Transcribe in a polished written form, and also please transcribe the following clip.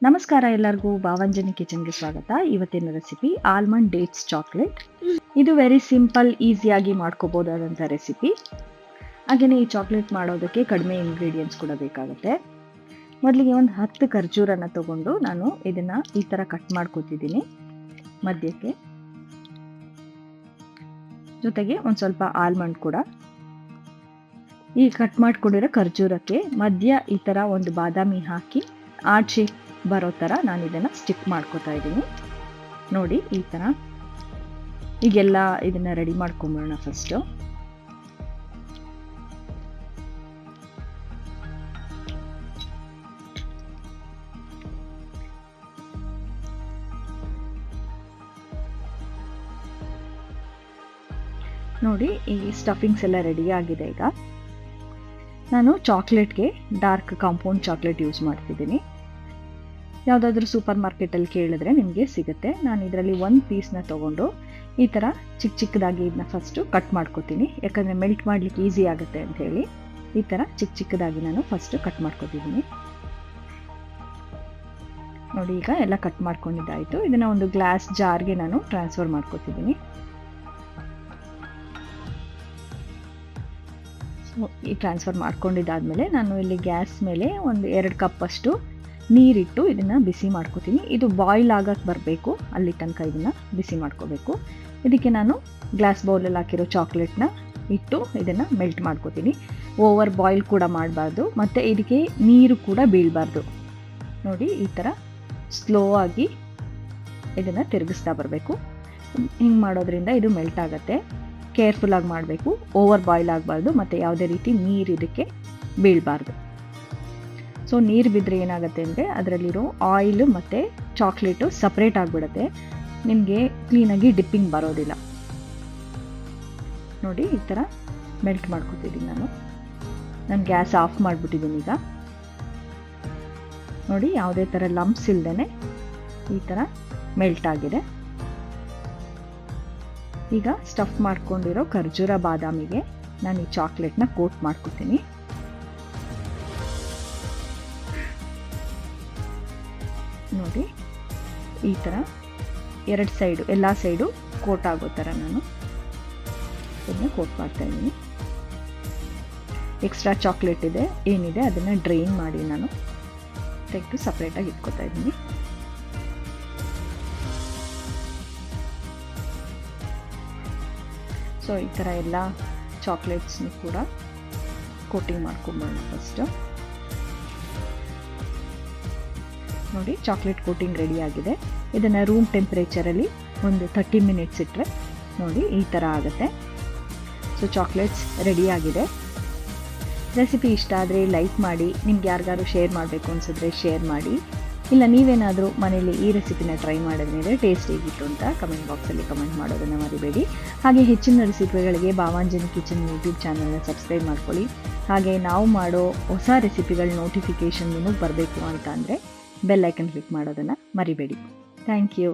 ನಮಸ್ಕಾರ ಎಲ್ಲರಿಗೂ ಭಾವಂಜನಿ ಕಿಚನ್ಗೆ ಸ್ವಾಗತ. ಇವತ್ತಿನ ರೆಸಿಪಿ ಆಲ್ಮಂಡ್ ಡೇಟ್ಸ್ ಚಾಕ್ಲೇಟ್. ಇದು ವೆರಿ ಸಿಂಪಲ್, ಈಸಿಯಾಗಿ ಮಾಡ್ಕೋಬೋದಾದಂಥ ರೆಸಿಪಿ. ಹಾಗೆಯೇ ಈ ಚಾಕ್ಲೇಟ್ ಮಾಡೋದಕ್ಕೆ ಕಡಿಮೆ ಇಂಗ್ರೀಡಿಯೆಂಟ್ಸ್ ಕೂಡ ಬೇಕಾಗುತ್ತೆ. ಮೊದಲಿಗೆ ಒಂದು 10 ಖರ್ಜೂರನ ತಗೊಂಡು ನಾನು ಇದನ್ನು ಈ ಥರ ಕಟ್ ಮಾಡ್ಕೊತಿದ್ದೀನಿ ಮಧ್ಯಕ್ಕೆ. ಜೊತೆಗೆ ಒಂದು ಸ್ವಲ್ಪ ಆಲ್ಮಂಡ್ ಕೂಡ. ಈ ಕಟ್ ಮಾಡ್ಕೊಂಡಿರೋ ಖರ್ಜೂರಕ್ಕೆ ಮಧ್ಯ ಈ ಥರ ಒಂದು ಬಾದಾಮಿ ಹಾಕಿ ಆರ್ಟ್ ಶೇಪ್ ಬರೋ ಥರ ನಾನು ಇದನ್ನು ಸ್ಟಿಕ್ ಮಾಡ್ಕೋತಾ ಇದ್ದೀನಿ. ನೋಡಿ ಈ ಥರ. ಈಗೆಲ್ಲ ಇದನ್ನು ರೆಡಿ ಮಾಡ್ಕೊಂಬಿಡೋಣ ಫಸ್ಟು. ನೋಡಿ ಈ ಸ್ಟಫಿಂಗ್ಸ್ ಎಲ್ಲ ರೆಡಿ ಆಗಿದೆ. ಈಗ ನಾನು ಚಾಕ್ಲೇಟ್ಗೆ ಡಾರ್ಕ್ ಕಾಂಪೌಂಡ್ ಚಾಕ್ಲೇಟ್ ಯೂಸ್ ಮಾಡ್ತಿದ್ದೀನಿ. ಯಾವುದಾದ್ರೂ ಸೂಪರ್ ಮಾರ್ಕೆಟಲ್ಲಿ ಕೇಳಿದ್ರೆ ನಿಮಗೆ ಸಿಗುತ್ತೆ. ನಾನು ಇದರಲ್ಲಿ ಒಂದು ಪೀಸ್ನ ತೊಗೊಂಡು ಈ ಥರ ಚಿಕ್ಕ ಚಿಕ್ಕದಾಗಿ ಇದನ್ನ ಫಸ್ಟು ಕಟ್ ಮಾಡ್ಕೊತೀನಿ. ಯಾಕಂದರೆ ಮೆಲ್ಟ್ ಮಾಡಲಿಕ್ಕೆ ಈಸಿ ಆಗುತ್ತೆ ಅಂಥೇಳಿ ಈ ಥರ ಚಿಕ್ಕ ಚಿಕ್ಕದಾಗಿ ನಾನು ಫಸ್ಟು ಕಟ್ ಮಾಡ್ಕೊತಿದ್ದೀನಿ. ನೋಡಿ ಈಗ ಎಲ್ಲ ಕಟ್ ಮಾಡ್ಕೊಂಡಿದ್ದಾಯಿತು. ಇದನ್ನು ಒಂದು ಗ್ಲಾಸ್ ಜಾರ್ಗೆ ನಾನು ಟ್ರಾನ್ಸ್ಫರ್ ಮಾಡ್ಕೊತಿದ್ದೀನಿ. ಈ ಟ್ರಾನ್ಸ್ಫರ್ ಮಾಡ್ಕೊಂಡಿದ್ದಾದಮೇಲೆ ನಾನು ಇಲ್ಲಿ ಗ್ಯಾಸ್ ಮೇಲೆ ಒಂದು 2 ಕಪ್ಪಷ್ಟು ನೀರಿಟ್ಟು ಇದನ್ನು ಬಿಸಿ ಮಾಡ್ಕೋತೀನಿ. ಇದು ಬಾಯ್ಲ್ ಆಗೋಕ್ಕೆ ಬರಬೇಕು, ಅಲ್ಲಿ ತನಕ ಇದನ್ನು ಬಿಸಿ ಮಾಡ್ಕೋಬೇಕು. ಇದಕ್ಕೆ ನಾನು ಗ್ಲಾಸ್ ಬೌಲಲ್ಲಿ ಹಾಕಿರೋ ಚಾಕ್ಲೇಟ್ನ ಇಟ್ಟು ಇದನ್ನು ಮೆಲ್ಟ್ ಮಾಡ್ಕೋತೀನಿ. ಓವರ್ ಬಾಯ್ಲ್ ಕೂಡ ಮಾಡಬಾರ್ದು ಮತ್ತು ಇದಕ್ಕೆ ನೀರು ಕೂಡ ಬೀಳಬಾರ್ದು. ನೋಡಿ ಈ ಥರ ಸ್ಲೋ ಆಗಿ ಇದನ್ನು ತಿರುಗಿಸ್ತಾ ಬರಬೇಕು. ಹಿಂಗೆ ಮಾಡೋದ್ರಿಂದ ಇದು ಮೆಲ್ಟ್ ಆಗುತ್ತೆ. ಕೇರ್ಫುಲ್ಲಾಗಿ ಮಾಡಬೇಕು, ಓವರ್ ಬಾಯ್ಲ್ ಆಗಬಾರ್ದು ಮತ್ತು ಯಾವುದೇ ರೀತಿ ನೀರು ಇದಕ್ಕೆ ಬೀಳಬಾರ್ದು. ಸೊ ನೀರು ಬಿದ್ದರೆ ಏನಾಗುತ್ತೆ ಅಂದರೆ ಅದರಲ್ಲಿರೋ ಆಯಿಲು ಮತ್ತು ಚಾಕ್ಲೇಟು ಸಪ್ರೇಟ್ ಆಗಿಬಿಡುತ್ತೆ. ನಿಮಗೆ ಕ್ಲೀನಾಗಿ ಡಿಪ್ಪಿಂಗ್ ಬರೋದಿಲ್ಲ. ನೋಡಿ ಈ ಥರ ಮೆಲ್ಟ್ ಮಾಡ್ಕೊತಿದ್ದೀನಿ ನಾನು ಗ್ಯಾಸ್ ಆಫ್ ಮಾಡಿಬಿಟ್ಟಿದ್ದೀನಿ. ಈಗ ನೋಡಿ ಯಾವುದೇ ಥರ ಲಂಪ್ಸ್ ಇಲ್ಲದೇ ಈ ಥರ ಮೆಲ್ಟ್ ಆಗಿದೆ. ಈಗ ಸ್ಟಫ್ ಮಾಡ್ಕೊಂಡಿರೋ ಖರ್ಜೂರ ಬಾದಾಮಿಗೆ ನಾನು ಈ ಚಾಕ್ಲೇಟ್ನ ಕೋಟ್ ಮಾಡ್ಕೊತೀನಿ. ನೋಡಿ ಈ ಥರ 2 ಸೈಡು ಎಲ್ಲ ಸೈಡು ಕೋಟ್ ಆಗೋ ಥರ ನಾನು ಇದನ್ನ ಕೋಟ್ ಮಾಡ್ತಾಯಿದ್ದೀನಿ. ಎಕ್ಸ್ಟ್ರಾ ಚಾಕ್ಲೇಟ್ ಏನಿದೆ ಅದನ್ನು ಡ್ರೈನ್ ಮಾಡಿ ನಾನು ತೆಗೆದು ಸಪ್ರೇಟಾಗಿ ಇಟ್ಕೊತಾ ಇದ್ದೀನಿ. ಸೊ ಈ ಥರ ಎಲ್ಲ ಚಾಕ್ಲೇಟ್ಸ್ನು ಕೂಡ ಕೋಟಿಂಗ್ ಮಾಡ್ಕೊಂಬೋಣ ಫಸ್ಟು. ನೋಡಿ ಚಾಕ್ಲೇಟ್ ಕೋಟಿಂಗ್ ರೆಡಿ ಆಗಿದೆ. ಇದನ್ನು ರೂಮ್ ಟೆಂಪ್ರೇಚರಲ್ಲಿ ಒಂದು 30 ಮಿನಿಟ್ಸ್ ಇಟ್ಟರೆ ನೋಡಿ ಈ ಥರ ಆಗುತ್ತೆ. ಸೊ ಚಾಕ್ಲೇಟ್ಸ್ ರೆಡಿ ಆಗಿದೆ. ರೆಸಿಪಿ ಇಷ್ಟ ಆದರೆ ಲೈಕ್ ಮಾಡಿ, ನಿಮ್ಗೆ ಯಾರಿಗಾದ್ರು ಶೇರ್ ಮಾಡಬೇಕು ಅನಿಸಿದ್ರೆ ಶೇರ್ ಮಾಡಿ. ಇಲ್ಲ ನೀವೇನಾದರೂ ಮನೇಲಿ ಈ ರೆಸಿಪಿನ ಟ್ರೈ ಮಾಡಿದ್ಮೇಲೆ ಟೇಸ್ಟ್ ಹೇಗಿತ್ತು ಅಂತ ಕಮೆಂಟ್ ಬಾಕ್ಸಲ್ಲಿ ಕಮೆಂಟ್ ಮಾಡೋದನ್ನು ಮರಿಬೇಡಿ. ಹಾಗೆ ಹೆಚ್ಚಿನ ರೆಸಿಪಿಗಳಿಗೆ ಭಾವಂಜನಿ ಕಿಚನ್ ಯೂಟ್ಯೂಬ್ ಚಾನಲ್ನ ಸಬ್ಸ್ಕ್ರೈಬ್ ಮಾಡ್ಕೊಳ್ಳಿ. ಹಾಗೆ ನಾವು ಮಾಡೋ ಹೊಸ ರೆಸಿಪಿಗಳ ನೋಟಿಫಿಕೇಷನ್ ನಿಮಗೆ ಬರಬೇಕು ಅಂತ ಅಂದರೆ ಬೆಲ್ ಐಕನ್ ಕ್ಲಿಕ್ ಮಾಡೋದನ್ನು ಮರಿಬೇಡಿ. Thank you.